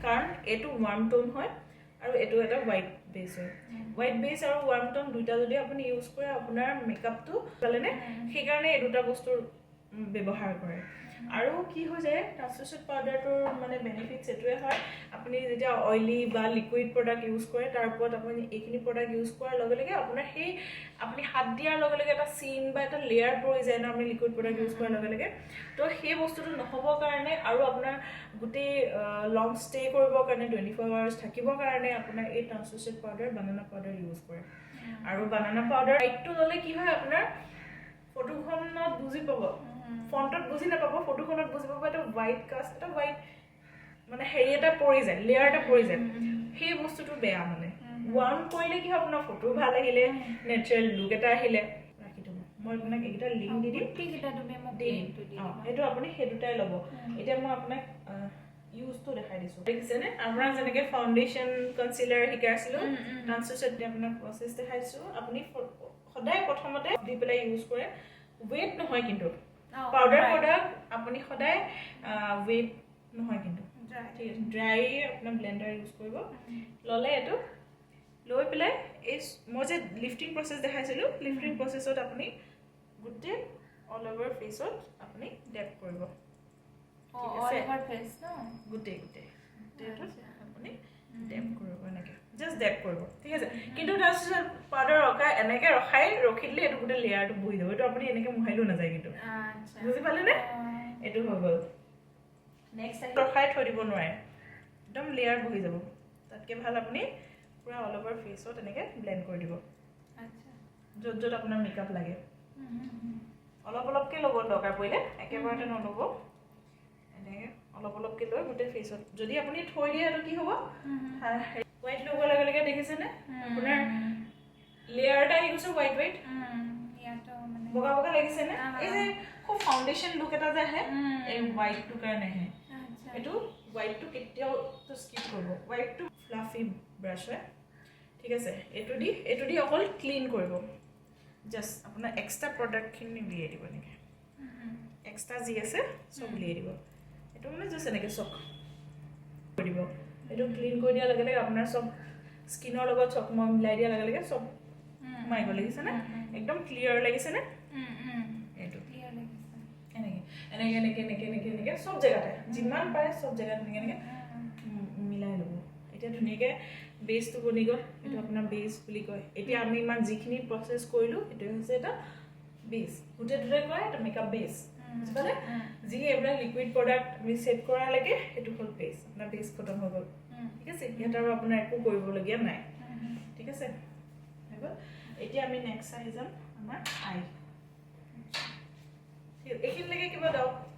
কাৰণ এইটো ৱাৰ্ম টোন হয় আৰু এইটো এটা হোৱাইট বেছ হয় হোৱাইট বেছ আৰু ৱাৰ্ম টোন দুইটা যদি আপুনি ইউজ কৰে আপোনাৰ মেকআপটো ভালেনে সেইকাৰণে এই দুটা বস্তুৰ ব্যৱহাৰ কৰে আৰু কি হৈ যায় ট্ৰান্সলুচেণ্ট পাউডাৰটোৰ মানে বেনিফিটছ এইটোৱে হয় আপুনি যেতিয়া অইলি বা লিকুইড প্ৰডাক্ট ইউজ কৰে তাৰ ওপৰত আপুনি এইখিনি প্ৰডাক্ট ইউজ কৰাৰ লগে লগে আপোনাৰ সেই আপুনি হাত দিয়াৰ লগে লগে এটা চিন বা এটা লেয়াৰ পৰি যায় ন আপুনি লিকুইড প্ৰডাক্ট ইউজ কৰাৰ লগে লগে তো সেই বস্তুটো নহ'বৰ কাৰণে আৰু আপোনাৰ গোটেই লং ষ্টে কৰিবৰ কাৰণে 24 আৱাৰ্ছ থাকিবৰ কাৰণে আপোনাৰ এই ট্ৰান্সলুচেণ্ট পাউডাৰ বানানা পাউডাৰ ইউজ কৰে আৰু বানানা পাউডাৰ লাইটটো ল'লে কি হয় আপোনাৰ ফটোখনত বুজি পাব ফন্টত বুজি নাপাব ফটোখনত বুজি পাব এটা হোৱাইট কাষ্ট এটা হোৱাইট মানে হেৰি এটা পৰি যায় লেয়াৰ এটা পৰি যায় সেই বস্তুটো বেয়া মানে ৱাৰ্ম কৰিলে কি হয় আপোনাৰ ফটো ভাল আহিলে নেচাৰেল লুক এটা আহিলে ৰাখি থ'ব মই আপোনাক এইকেইটা লিংক দি দিম সেইটো আপুনি সেই দুটাই ল'ব এতিয়া মই আপোনাক ইউজটো দেখাই দিছোঁ দেখিছেনে আপোনাক যেনেকৈ ফাউণ্ডেশ্যন কনচিলাৰ শিকাইছিলোঁ ট্ৰান্সলুচেণ্ট আপোনাক প্ৰচেছ দেখাইছোঁ আপুনি সদায় প্ৰথমতে দি পেলাই ইউজ কৰে ৱেট নহয় কিন্তু পাউডাৰ প্ৰডাক্ট আপুনি সদায় ৱেট নহয় কিন্তু ঠিক আছে ড্ৰাই আপোনাৰ ব্লেণ্ডাৰ ইউজ কৰিব ল'লে এইটো লৈ পেলাই এই মই যে লিফটিং প্ৰচেছ দেখাইছিলোঁ লিফটিং প্ৰচেছত আপুনি গোটেই অল অভাৰ ফেচত আপুনি ডেপ কৰিব গোটেই আপুনি ডেপ কৰিব এনেকৈ জাষ্ট ডেপ কৰিব ঠিক আছে কিন্তু তাৰপিছত পাউডাৰ এনেকৈ ৰখি দিলে এইটো গোটেই লেয়াৰটো বহি যাব এইটো আপুনি এনেকৈ মোহাৰিলেও নাযায় কিন্তু বুজি পালেনে এইটো হৈ গ'ল নেক্সট ৰখাই থৈ দিব নোৱাৰে একদম লেয়াৰ বহি যাব তাতকৈ ভাল আপুনি পুৰা অল অভাৰ ফেচত এনেকৈ ব্লেণ্ড কৰি দিব য'ত য'ত আপোনাৰ মেকআপ লাগে অলপ অলপকৈ ল'ব দৰকাৰ পৰিলে একেবাৰতে নল'ব এনেকৈ অলপ অলপকৈ লৈ গোটেই ফেচত যদি আপুনি থৈ দিয়ে এইটো কি হ'ব হোৱাইট ল'ব লগে লগে দেখিছেনে আপোনাৰ লেয়াৰ এটা আহি গৈছে হোৱাইট হোৱাইট বগা বগা লাগিছেনে এই যে খুব ফাউণ্ডেশ্যন লুক এটা যে আহে এই হোৱাইটটোৰ কাৰণে আহে এইটো হোৱাইটটো কেতিয়াও স্কিপ কৰিব হোৱাইটটো ফ্লাফি ব্ৰাছ হয় ঠিক আছে এইটো দি অকল ক্লিন কৰিব জাষ্ট আপোনাৰ এক্সট্ৰা প্ৰডাক্টখিনি উলিয়াই দিব এনেকৈ এক্সট্ৰা যি আছে চব উলিয়াই দিব এইটো মানে জাষ্ট এনেকৈ চক কৰি দিব এইটো ক্লিন কৰি দিয়াৰ লগে লগে আপোনাৰ চব স্কিনৰ লগত চক মই মিলাই দিয়াৰ লগে লগে চব সোমাই গ'ল লাগিছেনে একদম ক্লিয়াৰ লাগিছেনে এইটো এনেকৈ চব জেগাতে যিমান পাৰে চব জেগাত এনেকৈ মিলাই ল'ব এতিয়া ধুনীয়াকৈ বেছটো বনি গ'ল এইটো আপোনাৰ বেছ বুলি কয় এতিয়া আমি ইমান যিখিনি প্ৰচেছ কৰিলোঁ এইটোৱে হৈছে এটা বেছ গোটেই কয় এটা মেকআপ বেছ বুজি পালে যি এইবিলাক লিকুইড প্ৰডাক্ট আমি ছেট কৰালৈকে সেইটো হ'ল বেছ আপোনাৰ বেছ খতম হৈ গ'ল ঠিক আছে ইয়াত আৰু আপোনাৰ একো কৰিবলগীয়া নাই ঠিক আছে হৈ গ'ল এতিয়া আমি নেক্সট আহি যাম আমাৰ আই এইখিনিলৈকে কিবা ডাউট